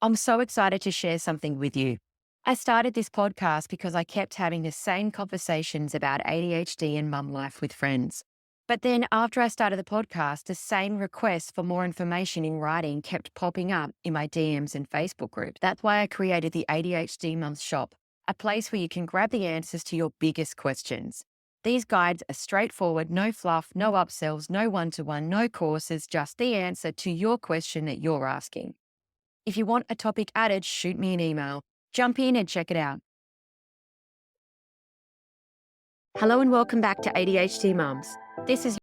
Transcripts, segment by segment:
I'm so excited to share something with you. I started this podcast because I kept having the same conversations about ADHD and mum life with friends. But then after I started the podcast, the same requests for more information in writing kept popping up in my DMs and Facebook group. That's why I created the ADHD Mums Shop, a place where you can grab the answers to your biggest questions. These guides are straightforward, no fluff, no upsells, no one-to-one, no courses, just the answer to your question that you're asking. If you want a topic added, shoot me an email. Jump in and check it out. Hello and welcome back to ADHD Mums. This is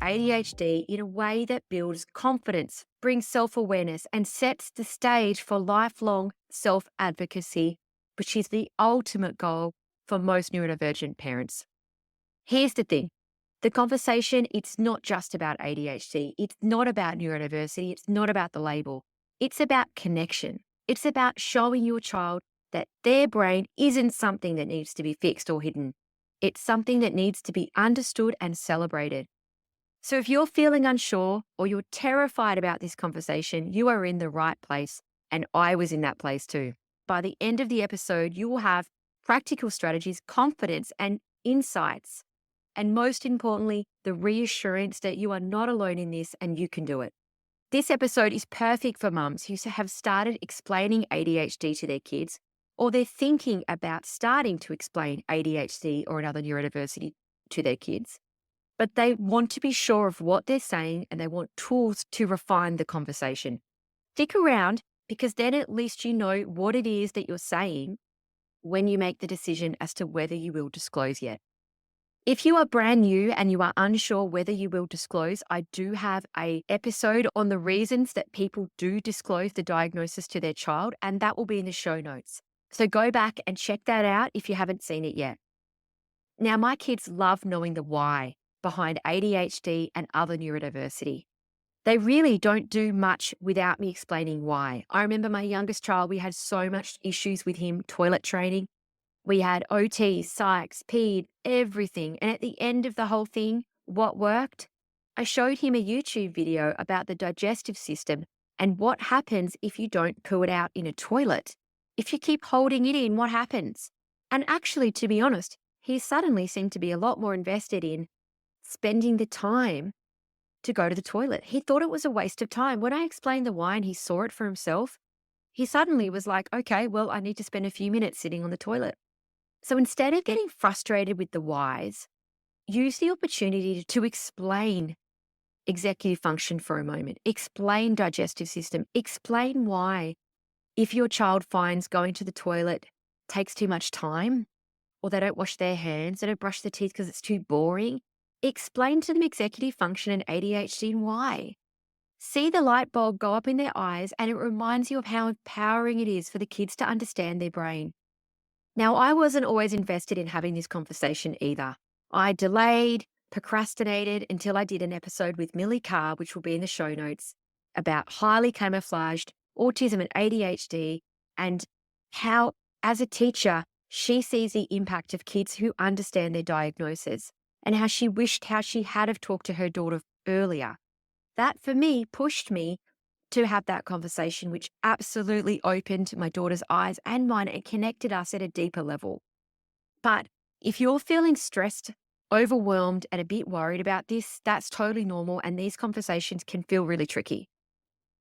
ADHD in a way that builds confidence, brings self awareness, and sets the stage for lifelong self advocacy, which is the ultimate goal for most neurodivergent parents. Here's the thing. The conversation, it's not just about ADHD. It's not about neurodiversity. It's not about the label. It's about connection. It's about showing your child that their brain isn't something that needs to be fixed or hidden. It's something that needs to be understood and celebrated. So if you're feeling unsure or you're terrified about this conversation, you are in the right place. And I was in that place too. By the end of the episode, you will have practical strategies, confidence, and insights. And most importantly, the reassurance that you are not alone in this and you can do it. This episode is perfect for mums who have started explaining ADHD to their kids, or they're thinking about starting to explain ADHD or another neurodiversity to their kids. But they want to be sure of what they're saying and they want tools to refine the conversation. Stick around because then at least you know what it is that you're saying when you make the decision as to whether you will disclose yet. If you are brand new and you are unsure whether you will disclose, I do have an episode on the reasons that people do disclose the diagnosis to their child, and that will be in the show notes. So go back and check that out if you haven't seen it yet. Now, my kids love knowing the why behind ADHD and other neurodiversity. They really don't do much without me explaining why. I remember my youngest child, we had so much issues with him, toilet training. We had OT, psychs, PED, everything. And at the end of the whole thing, what worked? I showed him a YouTube video about the digestive system and what happens if you don't poo it out in a toilet. If you keep holding it in, what happens? And actually, to be honest, he suddenly seemed to be a lot more invested in spending the time to go to the toilet. He thought it was a waste of time. When I explained the why and he saw it for himself, he suddenly was like, okay, well, I need to spend a few minutes sitting on the toilet. So instead of getting frustrated with the whys, use the opportunity to explain executive function for a moment, explain digestive system, explain why if your child finds going to the toilet takes too much time or they don't wash their hands, they don't brush their teeth because it's too boring, explain to them executive function and ADHD and why. See the light bulb go up in their eyes and it reminds you of how empowering it is for the kids to understand their brain. Now, I wasn't always invested in having this conversation either. I delayed, procrastinated until I did an episode with Millie Carr, which will be in the show notes, about highly camouflaged autism and ADHD and how, as a teacher, she sees the impact of kids who understand their diagnosis and how she wished how she had have talked to her daughter earlier. That, for me, pushed me to have that conversation, which absolutely opened my daughter's eyes and mine and connected us at a deeper level. But if you're feeling stressed, overwhelmed, and a bit worried about this, that's totally normal. And these conversations can feel really tricky.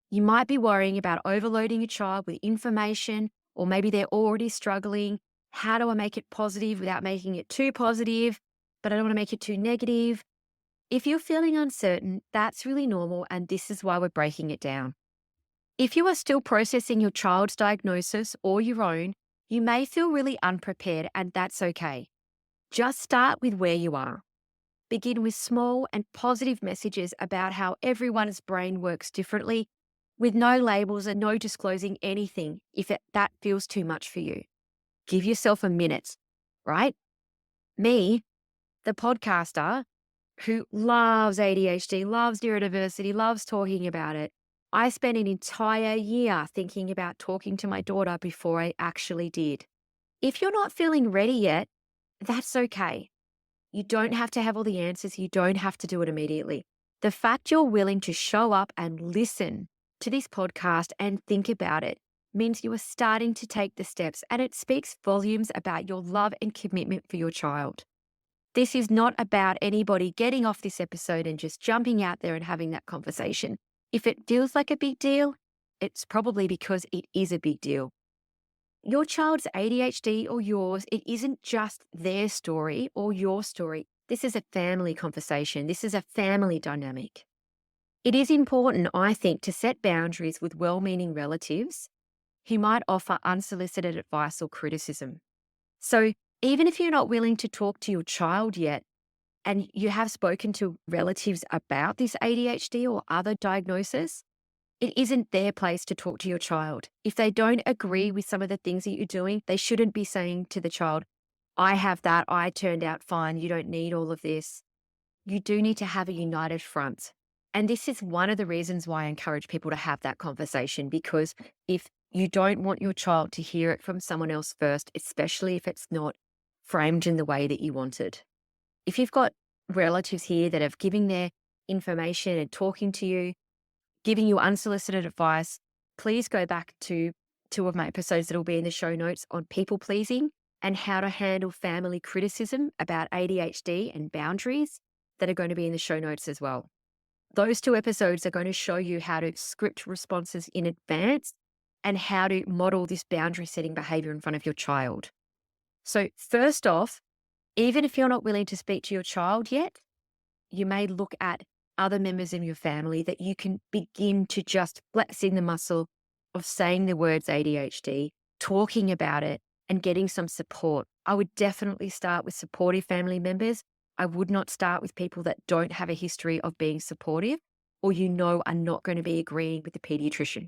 You might be worrying about overloading a child with information, or maybe they're already struggling. How do I make it positive without making it too positive? But I don't want to make it too negative. If you're feeling uncertain, that's really normal. And this is why we're breaking it down. If you are still processing your child's diagnosis or your own, you may feel really unprepared, and that's okay. Just start with where you are. Begin with small and positive messages about how everyone's brain works differently, with no labels and no disclosing anything if that feels too much for you. Give yourself a minute, right? Me, the podcaster, who loves ADHD, loves neurodiversity, loves talking about it. I spent an entire year thinking about talking to my daughter before I actually did. If you're not feeling ready yet, that's okay. You don't have to have all the answers. You don't have to do it immediately. The fact you're willing to show up and listen to this podcast and think about it means you are starting to take the steps, and it speaks volumes about your love and commitment for your child. This is not about anybody getting off this episode and just jumping out there and having that conversation. If it feels like a big deal, it's probably because it is a big deal. Your child's ADHD or yours, it isn't just their story or your story. This is a family conversation. This is a family dynamic. It is important, I think, to set boundaries with well-meaning relatives who might offer unsolicited advice or criticism. So even if you're not willing to talk to your child yet, and you have spoken to relatives about this ADHD or other diagnosis, it isn't their place to talk to your child. If they don't agree with some of the things that you're doing, they shouldn't be saying to the child, I have that, I turned out fine, you don't need all of this. You do need to have a united front. And this is one of the reasons why I encourage people to have that conversation, because if you don't want your child to hear it from someone else first, especially if it's not framed in the way that you wanted. If you've got relatives here that have given their information and talking to you, giving you unsolicited advice, please go back to 2 of my episodes that will be in the show notes on people pleasing and how to handle family criticism about ADHD and boundaries that are going to be in the show notes as well. Those 2 episodes are going to show you how to script responses in advance and how to model this boundary setting behavior in front of your child. So first off, even if you're not willing to speak to your child yet, you may look at other members in your family that you can begin to just flex in the muscle of saying the words ADHD, talking about it, and getting some support. I would definitely start with supportive family members. I would not start with people that don't have a history of being supportive or are not going to be agreeing with the pediatrician.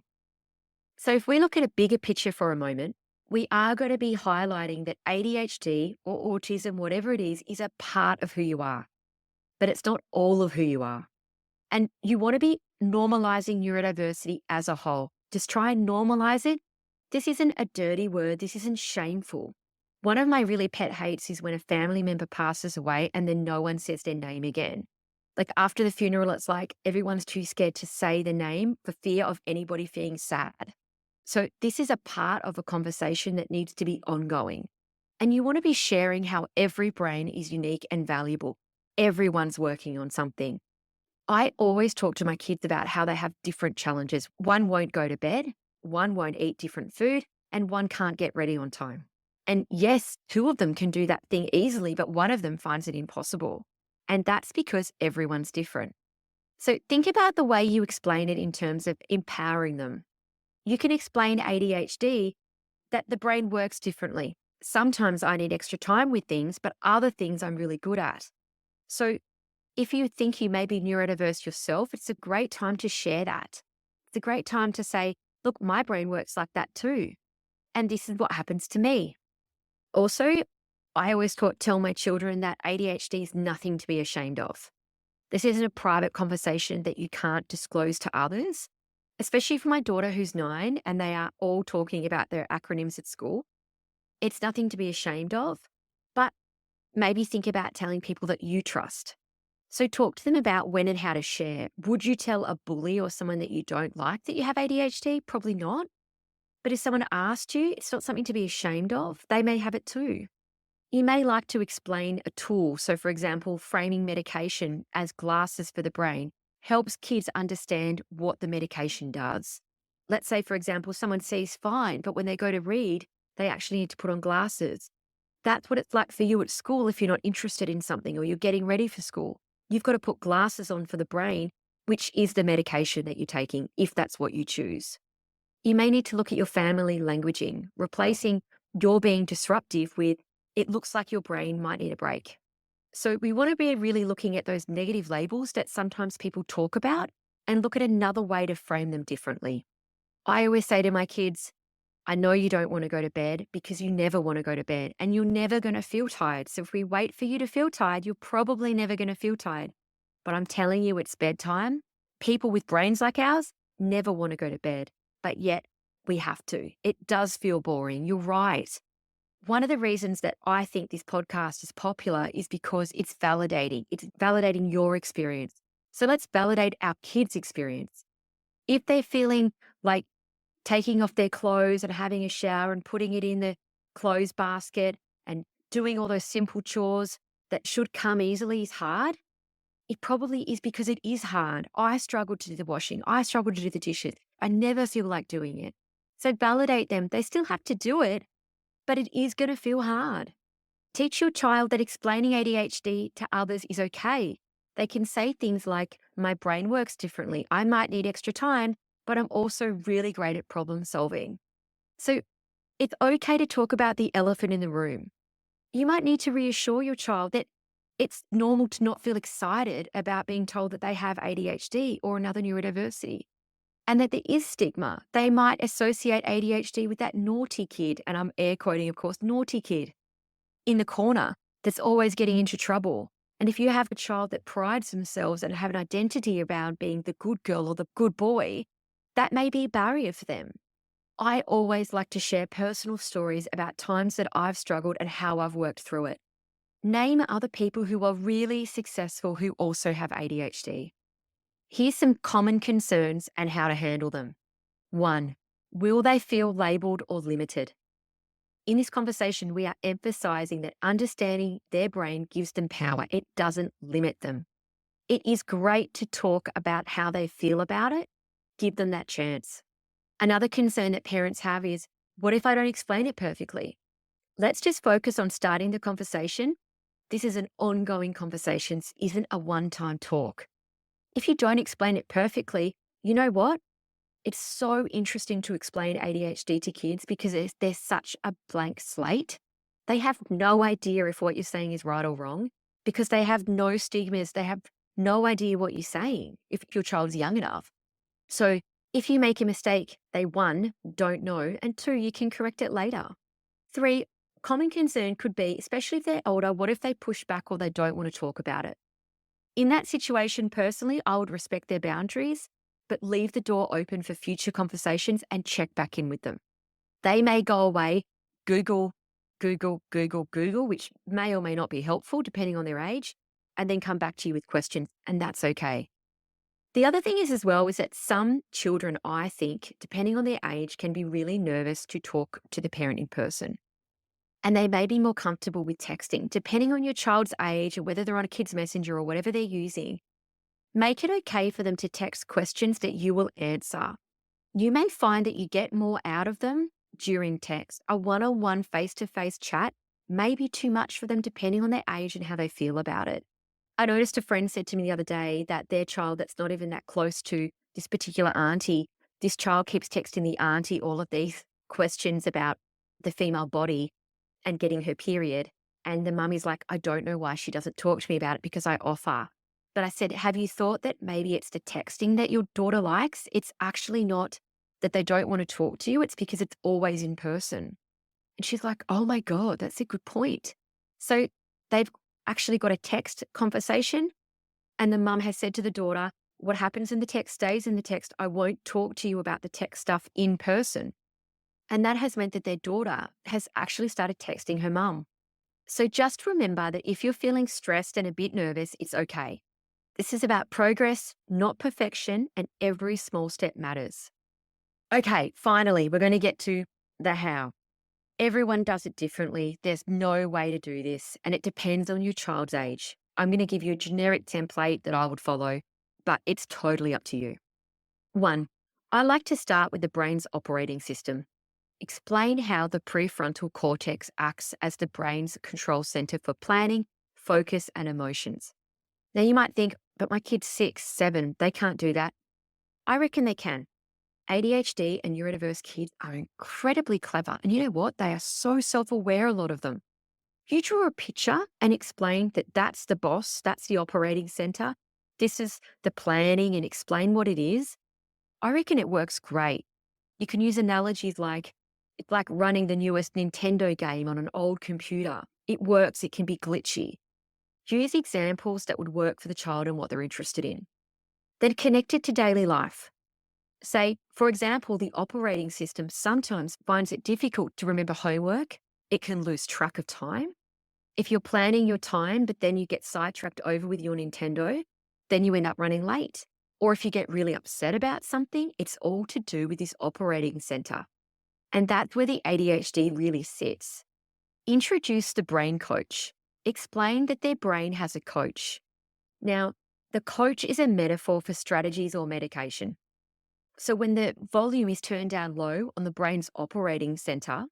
So if we look at a bigger picture for a moment, we are going to be highlighting that ADHD or autism, whatever it is a part of who you are, but it's not all of who you are. And you want to be normalizing neurodiversity as a whole. Just try and normalize it. This isn't a dirty word. This isn't shameful. One of my really pet hates is when a family member passes away and then no one says their name again. Like after the funeral, it's like everyone's too scared to say the name for fear of anybody feeling sad. So this is a part of a conversation that needs to be ongoing. And you want to be sharing how every brain is unique and valuable. Everyone's working on something. I always talk to my kids about how they have different challenges. One won't go to bed, one won't eat different food, and one can't get ready on time. And yes, 2 of them can do that thing easily, but one of them finds it impossible. And that's because everyone's different. So think about the way you explain it in terms of empowering them. You can explain ADHD that the brain works differently. Sometimes I need extra time with things, but other things I'm really good at. So if you think you may be neurodiverse yourself, it's a great time to share that. It's a great time to say, look, my brain works like that too. And this is what happens to me. Also, I always tell my children that ADHD is nothing to be ashamed of. This isn't a private conversation that you can't disclose to others, especially for my daughter who's 9 and they are all talking about their acronyms at school. It's nothing to be ashamed of, but maybe think about telling people that you trust. So talk to them about when and how to share. Would you tell a bully or someone that you don't like that you have ADHD? Probably not. But if someone asked you, it's not something to be ashamed of. They may have it too. You may like to explain a tool. So for example, framing medication as glasses for the brain helps kids understand what the medication does. Let's say, for example, someone sees fine, but when they go to read, they actually need to put on glasses. That's what it's like for you at school if you're not interested in something or you're getting ready for school. You've got to put glasses on for the brain, which is the medication that you're taking, if that's what you choose. You may need to look at your family languaging, replacing your being disruptive with, it looks like your brain might need a break. So we want to be really looking at those negative labels that sometimes people talk about and look at another way to frame them differently. I always say to my kids, I know you don't want to go to bed because you never want to go to bed and you're never going to feel tired. So if we wait for you to feel tired, you're probably never going to feel tired. But I'm telling you, it's bedtime. People with brains like ours never want to go to bed, but yet we have to. It does feel boring. You're right. One of the reasons that I think this podcast is popular is because it's validating. It's validating your experience. So let's validate our kids' experience. If they're feeling like taking off their clothes and having a shower and putting it in the clothes basket and doing all those simple chores that should come easily is hard, it probably is because it is hard. I struggle to do the washing. I struggle to do the dishes. I never feel like doing it. So validate them. They still have to do it, but it is going to feel hard. Teach your child that explaining ADHD to others is okay. They can say things like, my brain works differently. I might need extra time, but I'm also really great at problem solving. So it's okay to talk about the elephant in the room. You might need to reassure your child that it's normal to not feel excited about being told that they have ADHD or another neurodiversity, and that there is stigma. They might associate ADHD with that naughty kid, and I'm air quoting, of course, naughty kid in the corner that's always getting into trouble. And if you have a child that prides themselves and have an identity around being the good girl or the good boy, that may be a barrier for them. I always like to share personal stories about times that I've struggled and how I've worked through it. Name other people who are really successful who also have ADHD. Here's some common concerns and how to handle them. 1, will they feel labeled or limited? In this conversation, we are emphasizing that understanding their brain gives them power. It doesn't limit them. It is great to talk about how they feel about it. Give them that chance. Another concern that parents have is, what if I don't explain it perfectly? Let's just focus on starting the conversation. This is an ongoing conversation. This isn't a one-time talk. If you don't explain it perfectly, you know what? It's so interesting to explain ADHD to kids because they're such a blank slate. They have no idea if what you're saying is right or wrong because they have no stigmas. They have no idea what you're saying if your child's young enough. So if you make a mistake, they 1, don't know, and 2, you can correct it later. 3, common concern could be, especially if they're older, what if they push back or they don't want to talk about it? In that situation, personally, I would respect their boundaries, but leave the door open for future conversations and check back in with them. They may go away, Google, which may or may not be helpful depending on their age, and then come back to you with questions, and that's okay. The other thing is as well is that some children, I think, depending on their age, can be really nervous to talk to the parent in person. And they may be more comfortable with texting, depending on your child's age or whether they're on a kid's messenger or whatever they're using. Make it okay for them to text questions that you will answer. You may find that you get more out of them during text. A one-on-one face-to-face chat may be too much for them depending on their age and how they feel about it. I noticed a friend said to me the other day that their child that's not even that close to this particular auntie, this child keeps texting the auntie all of these questions about the female body and getting her period. And the mummy's like, I don't know why she doesn't talk to me about it because I offer. But I said, have you thought that maybe it's the texting that your daughter likes? It's actually not that they don't want to talk to you. It's because it's always in person. And she's like, oh my God, that's a good point. So they've actually got a text conversation. And the mum has said to the daughter, what happens in the text stays in the text. I won't talk to you about the text stuff in person. And that has meant that their daughter has actually started texting her mum. So just remember that if you're feeling stressed and a bit nervous, it's okay. This is about progress, not perfection, and every small step matters. Okay, finally, we're going to get to the how. Everyone does it differently. There's no way to do this, and it depends on your child's age. I'm going to give you a generic template that I would follow, but it's totally up to you. 1, I like to start with the brain's operating system. Explain how the prefrontal cortex acts as the brain's control center for planning, focus, and emotions. Now, you might think, but my kid's 6, 7, they can't do that. I reckon they can. ADHD and neurodiverse kids are incredibly clever. And you know what? They are so self-aware, a lot of them. You draw a picture and explain that that's the boss, that's the operating center, this is the planning, and explain what it is. I reckon it works great. You can use analogies like, It's like running the newest Nintendo game on an old computer. It works, it can be glitchy. Use examples that would work for the child and what they're interested in. Then connect it to daily life. Say, for example, the operating system sometimes finds it difficult to remember homework. It can lose track of time. If you're planning your time, but then you get sidetracked over with your Nintendo, then you end up running late. Or if you get really upset about something, it's all to do with this operating center. And that's where the ADHD really sits. Introduce the brain coach. Explain that their brain has a coach. Now, the coach is a metaphor for strategies or medication. So when the volume is turned down low on the brain's operating center,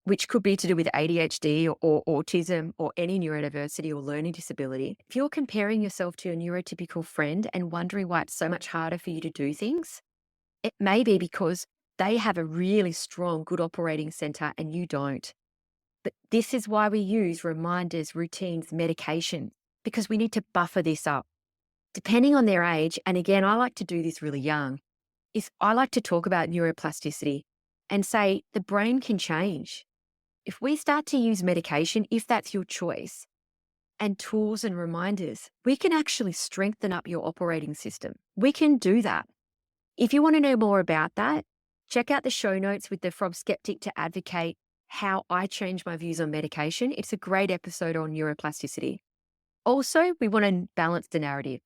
which could be to do with ADHD or autism or any neurodiversity or learning disability, if you're comparing yourself to a neurotypical friend and wondering why it's so much harder for you to do things, it may be because they have a really strong, good operating center and you don't. But this is why we use reminders, routines, medication, because we need to buffer this up. Depending on their age, and again, I like to do this really young, is I like to talk about neuroplasticity and say the brain can change. If we start to use medication, if that's your choice, and tools and reminders, we can actually strengthen up your operating system. We can do that. If you want to know more about that, check out the show notes with the From Skeptic to Advocate, how I change my views on medication. It's a great episode on neuroplasticity. Also, we want to balance the narrative.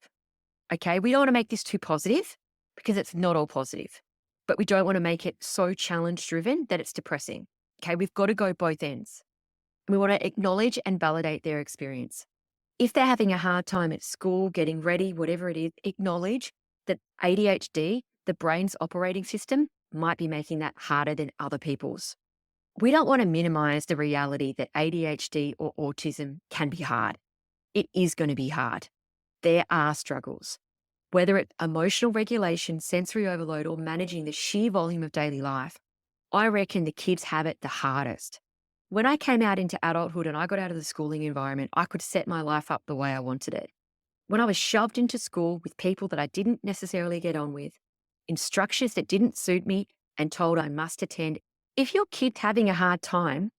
Okay, we don't want to make this too positive because it's not all positive, but we don't want to make it so challenge driven that it's depressing. Okay, we've got to go both ends. We want to acknowledge and validate their experience. If they're having a hard time at school, getting ready, whatever it is, acknowledge that ADHD, the brain's operating system, might be making that harder than other people's. We don't want to minimize the reality that ADHD or autism can be hard. It is going to be hard. There are struggles. Whether it's emotional regulation, sensory overload, or managing the sheer volume of daily life, I reckon the kids have it the hardest. When I came out into adulthood and I got out of the schooling environment, I could set my life up the way I wanted it. When I was shoved into school with people that I didn't necessarily get on with, instructions that didn't suit me, and told I must attend, if your kid's having a hard time,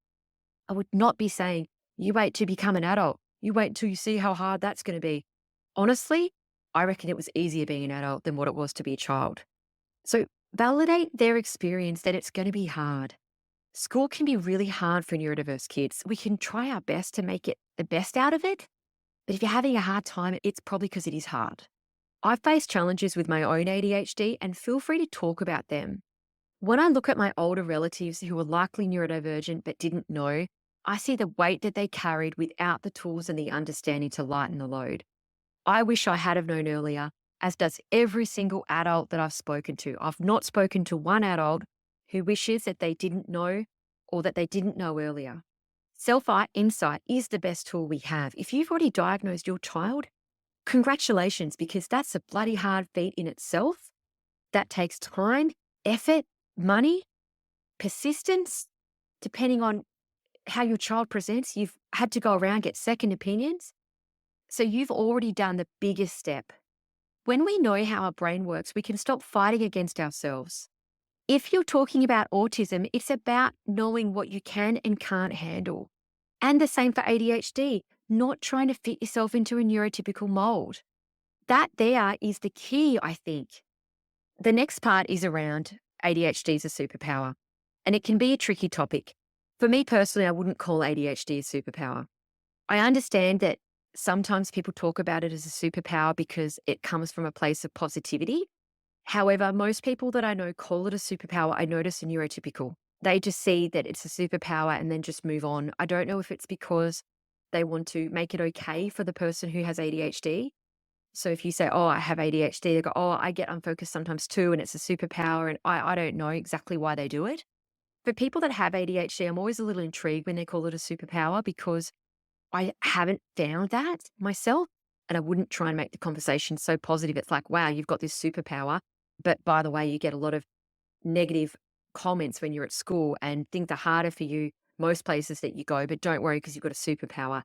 I would not be saying, you wait to become an adult. You wait till you see how hard that's going to be. Honestly, I reckon it was easier being an adult than what it was to be a child. So validate their experience that it's going to be hard. School can be really hard for neurodiverse kids. We can try our best to make it the best out of it. But if you're having a hard time, it's probably because it is hard. I've faced challenges with my own ADHD and feel free to talk about them. When I look at my older relatives who were likely neurodivergent but didn't know, I see the weight that they carried without the tools and the understanding to lighten the load. I wish I had have known earlier, as does every single adult that I've spoken to. I've not spoken to one adult who wishes that they didn't know or that they didn't know earlier. Self-insight is the best tool we have. If you've already diagnosed your child, congratulations, because that's a bloody hard feat in itself. That takes time, effort, money, persistence, depending on how your child presents. You've had to go around, get second opinions. So you've already done the biggest step. When we know how our brain works, we can stop fighting against ourselves. If you're talking about autism, it's about knowing what you can and can't handle. And the same for ADHD, not trying to fit yourself into a neurotypical mold. That there is the key, I think. The next part is around ADHD is a superpower, and it can be a tricky topic. For me personally, I wouldn't call ADHD a superpower. I understand that sometimes people talk about it as a superpower because it comes from a place of positivity. However, most people that I know call it a superpower, I notice, are neurotypical. They just see that it's a superpower and then just move on. I don't know if it's because they want to make it okay for the person who has ADHD. So if you say, oh, I have ADHD, they go, oh, I get unfocused sometimes too, and it's a superpower. And I don't know exactly why they do it. For people that have ADHD, I'm always a little intrigued when they call it a superpower because I haven't found that myself. And I wouldn't try and make the conversation so positive. It's like, wow, you've got this superpower. But by the way, you get a lot of negative comments when you're at school and things are harder for you most places that you go. But don't worry because you've got a superpower.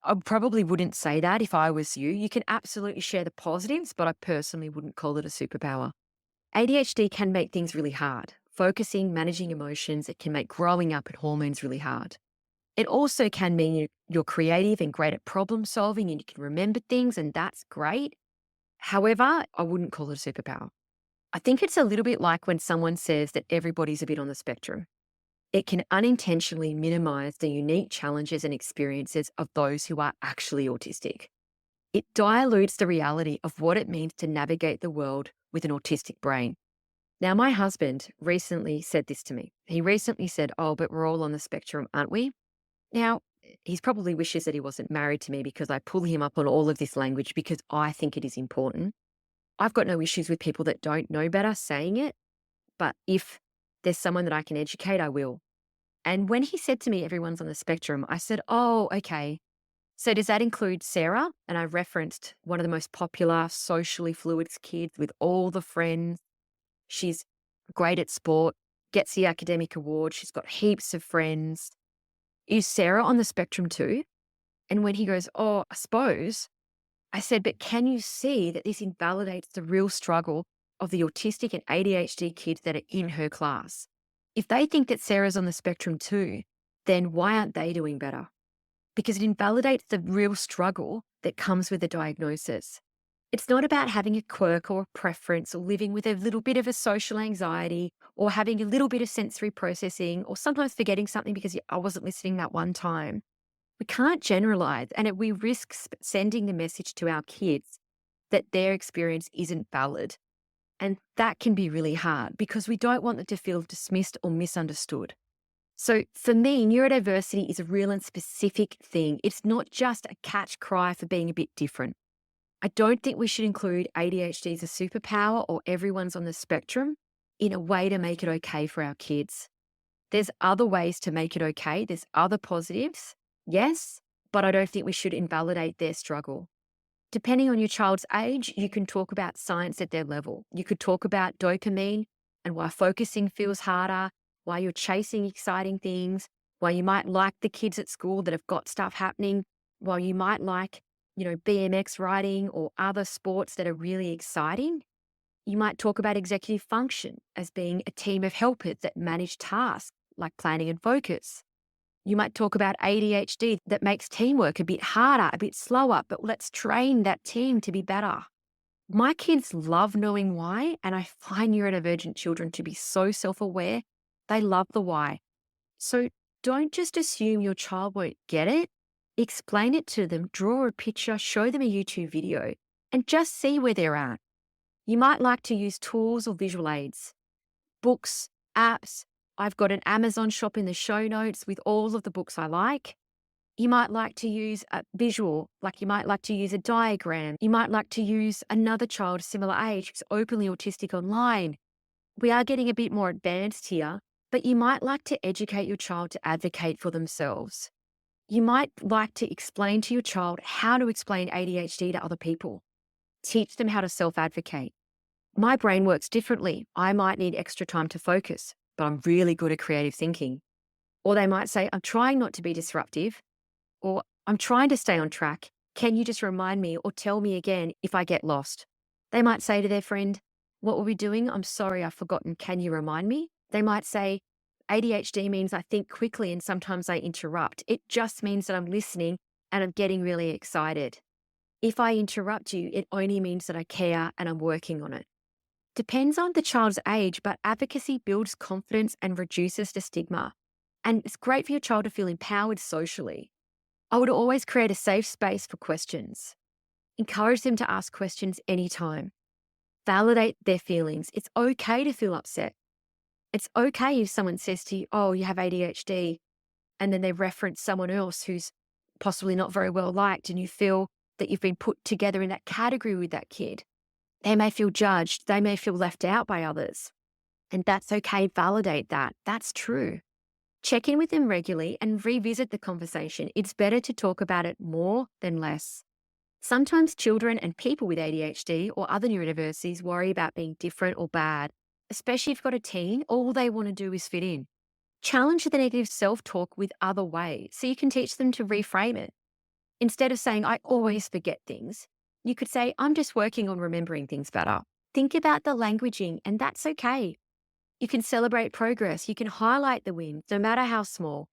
I probably wouldn't say that if I was you. You can absolutely share the positives, but I personally wouldn't call it a superpower. ADHD can make things really hard. focusing, managing emotions. It can make growing up and hormones really hard. It also can mean you're creative and great at problem solving and you can remember things, and that's great. However, I wouldn't call it a superpower. I think it's a little bit like when someone says that everybody's a bit on the spectrum. It can unintentionally minimize the unique challenges and experiences of those who are actually autistic. It dilutes the reality of what it means to navigate the world with an autistic brain. Now, my husband recently said this to me. He recently said, "Oh, but we're all on the spectrum, aren't we?" Now, he's probably wishes that he wasn't married to me because I pull him up on all of this language because I think it is important. I've got no issues with people that don't know better saying it, but if there's someone that I can educate, I will. And when he said to me, everyone's on the spectrum, I said, "Oh, okay. So does that include Sarah?" And I referenced one of the most popular socially fluid kids with all the friends. She's great at sport, gets the academic award. She's got heaps of friends. Is Sarah on the spectrum too? And when he goes, "Oh, I suppose," I said, "But can you see that this invalidates the real struggle of the autistic and ADHD kids that are in her class? If they think that Sarah's on the spectrum too, then why aren't they doing better?" Because it invalidates the real struggle that comes with the diagnosis. It's not about having a quirk or a preference or living with a little bit of a social anxiety or having a little bit of sensory processing or sometimes forgetting something because I wasn't listening that one time. We can't generalize, and we risk sending the message to our kids that their experience isn't valid. And that can be really hard because we don't want them to feel dismissed or misunderstood. So for me, neurodiversity is a real and specific thing. It's not just a catch cry for being a bit different. I don't think we should include ADHD as a superpower or everyone's on the spectrum in a way to make it okay for our kids. There's other ways to make it okay. There's other positives, yes, but I don't think we should invalidate their struggle. Depending on your child's age, you can talk about science at their level. You could talk about dopamine and why focusing feels harder, why you're chasing exciting things, why you might like the kids at school that have got stuff happening, while you might like, BMX riding or other sports that are really exciting. You might talk about executive function as being a team of helpers that manage tasks like planning and focus. You might talk about ADHD that makes teamwork a bit harder, a bit slower, but let's train that team to be better. My kids love knowing why, and I find neurodivergent children to be so self-aware. They love the why. So don't just assume your child won't get it. Explain it to them, draw a picture, show them a YouTube video, and just see where they're at. You might like to use tools or visual aids, books, apps. I've got an Amazon shop in the show notes with all of the books I like. You might like to use a visual, like you might like to use a diagram. You might like to use another child similar age who's openly autistic online. We are getting a bit more advanced here, but you might like to educate your child to advocate for themselves. You might like to explain to your child how to explain ADHD to other people. Teach them how to self-advocate. My brain works differently. I might need extra time to focus, but I'm really good at creative thinking. Or they might say, "I'm trying not to be disruptive," or "I'm trying to stay on track. Can you just remind me or tell me again if I get lost?" They might say to their friend, "What were we doing? I'm sorry, I've forgotten. Can you remind me?" They might say, "ADHD means I think quickly and sometimes I interrupt. It just means that I'm listening and I'm getting really excited. If I interrupt you, it only means that I care and I'm working on it." Depends on the child's age, but advocacy builds confidence and reduces the stigma. And it's great for your child to feel empowered socially. I would always create a safe space for questions. Encourage them to ask questions anytime. Validate their feelings. It's okay to feel upset. It's okay if someone says to you, "Oh, you have ADHD," and then they reference someone else who's possibly not very well liked, and you feel that you've been put together in that category with that kid. They may feel judged. They may feel left out by others. And that's okay. Validate that. That's true. Check in with them regularly and revisit the conversation. It's better to talk about it more than less. Sometimes children and people with ADHD or other neurodiversities worry about being different or bad, especially if you've got a teen, all they want to do is fit in. Challenge the negative self-talk with other ways so you can teach them to reframe it. Instead of saying, "I always forget things," you could say, "I'm just working on remembering things better." Think about the languaging, and that's okay. You can celebrate progress. You can highlight the wins, no matter how small.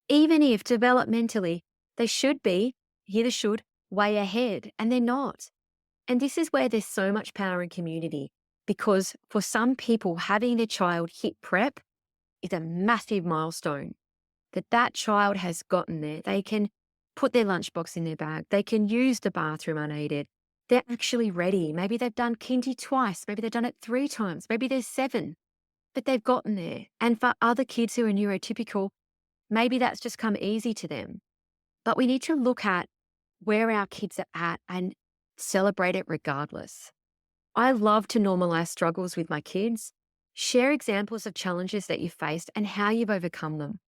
Even if developmentally they should be, hear the should, way ahead, and they're not. And this is where there's so much power in community because for some people, having their child hit prep is a massive milestone that child has gotten there. They can put their lunchbox in their bag. They can use the bathroom unaided. They're actually ready. Maybe they've done kindy twice. Maybe they've done it 3 times. Maybe there's 7, but they've gotten there. And for other kids who are neurotypical, maybe that's just come easy to them. But we need to look at where our kids are at and celebrate it regardless. I love to normalize struggles with my kids, share examples of challenges that you faced and how you've overcome them.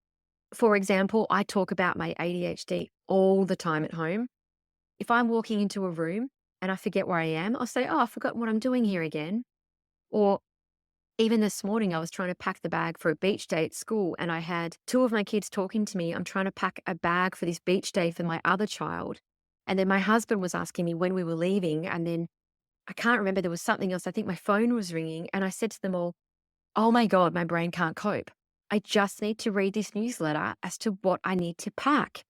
For example, I talk about my ADHD all the time at home. If I'm walking into a room and I forget where I am, I'll say, oh, I've forgotten what I'm doing here again. Or even this morning, I was trying to pack the bag for a beach day at school and I had 2 of my kids talking to me. I'm trying to pack a bag for this beach day for my other child. And then my husband was asking me when we were leaving. And then I can't remember, there was something else. I think my phone was ringing. And I said to them all, oh my God, my brain can't cope. I just need to read this newsletter as to what I need to pack.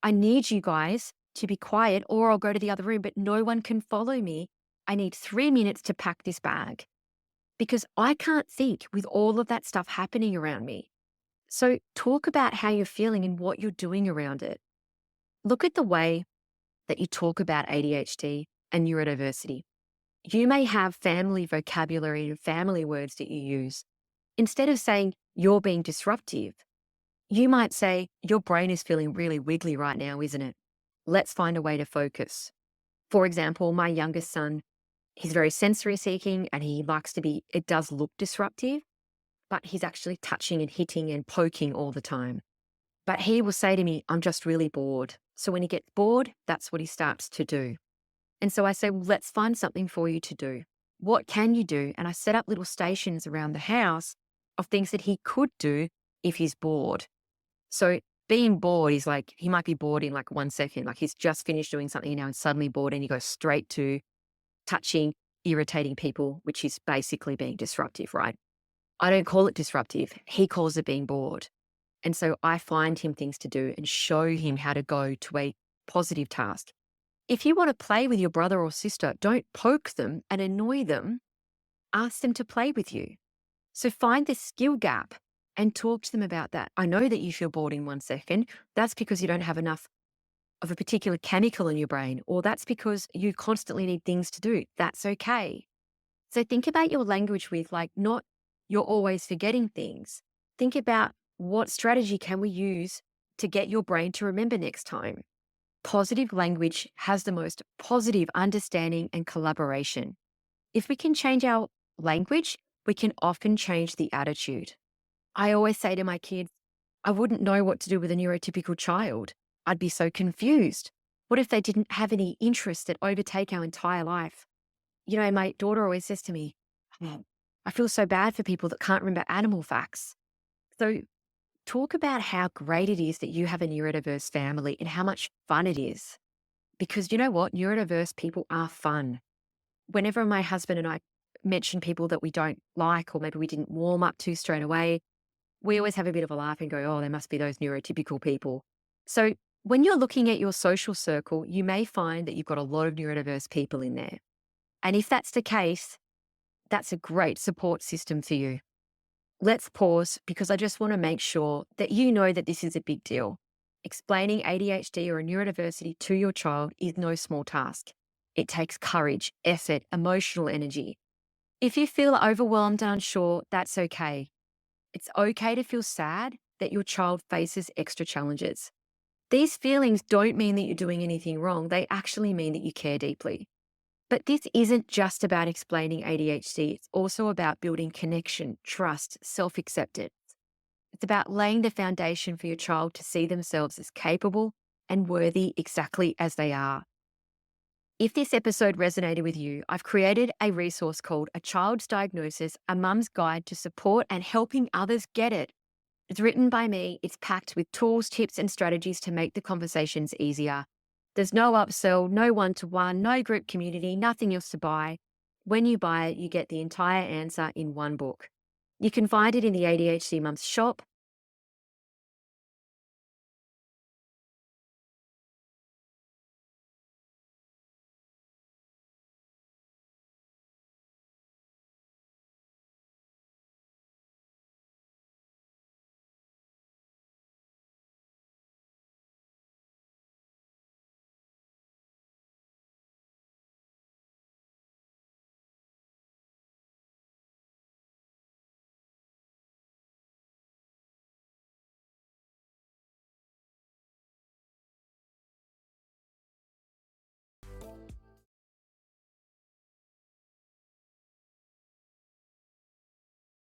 I need you guys to be quiet or I'll go to the other room, but no one can follow me. I need 3 minutes to pack this bag because I can't think with all of that stuff happening around me. So talk about how you're feeling and what you're doing around it. Look at the way that you talk about ADHD and neurodiversity. You may have family vocabulary and family words that you use. Instead of saying you're being disruptive, you might say your brain is feeling really wiggly right now, isn't it? Let's find a way to focus. For example, my youngest son, he's very sensory seeking and he likes to be, it does look disruptive, but he's actually touching and hitting and poking all the time. But he will say to me, I'm just really bored. So when he gets bored, that's what he starts to do. And so I say, well, let's find something for you to do. What can you do? And I set up little stations around the house of things that he could do if he's bored. So being bored is like, he might be bored in like 1 second, like he's just finished doing something now and suddenly bored and he goes straight to touching, irritating people, which is basically being disruptive, right? I don't call it disruptive. He calls it being bored. And so I find him things to do and show him how to go to a positive task. If you want to play with your brother or sister, don't poke them and annoy them. Ask them to play with you. So find this skill gap and talk to them about that. I know that you feel bored in 1 second. That's because you don't have enough of a particular chemical in your brain, or that's because you constantly need things to do. That's okay. So think about your language with like, not you're always forgetting things. Think about what strategy can we use to get your brain to remember next time. Positive language has the most positive understanding and collaboration. If we can change our language, we can often change the attitude. I always say to my kids, I wouldn't know what to do with a neurotypical child. I'd be so confused. What if they didn't have any interests that overtake our entire life? You know, my daughter always says to me, "Oh, I feel so bad for people that can't remember animal facts." So talk about how great it is that you have a neurodiverse family and how much fun it is. Because you know what? Neurodiverse people are fun. Whenever my husband and I mention people that we don't like or maybe we didn't warm up to straight away, we always have a bit of a laugh and go, oh, there must be those neurotypical people. So when you're looking at your social circle, you may find that you've got a lot of neurodiverse people in there. And if that's the case, that's a great support system for you. Let's pause because I just want to make sure that you know that this is a big deal. Explaining ADHD or a neurodiversity to your child is no small task. It takes courage, effort, emotional energy. If you feel overwhelmed and unsure, that's okay. It's okay to feel sad that your child faces extra challenges. These feelings don't mean that you're doing anything wrong. They actually mean that you care deeply. But this isn't just about explaining ADHD. It's also about building connection, trust, self-acceptance. It's about laying the foundation for your child to see themselves as capable and worthy exactly as they are. If this episode resonated with you, I've created a resource called A Child's Diagnosis, A Mum's Guide to Support and Helping Others Get It. It's written by me. It's packed with tools, tips, and strategies to make the conversations easier. There's no upsell, no one-to-one, no group community, nothing else to buy. When you buy it, you get the entire answer in one book. You can find it in the ADHD Mums shop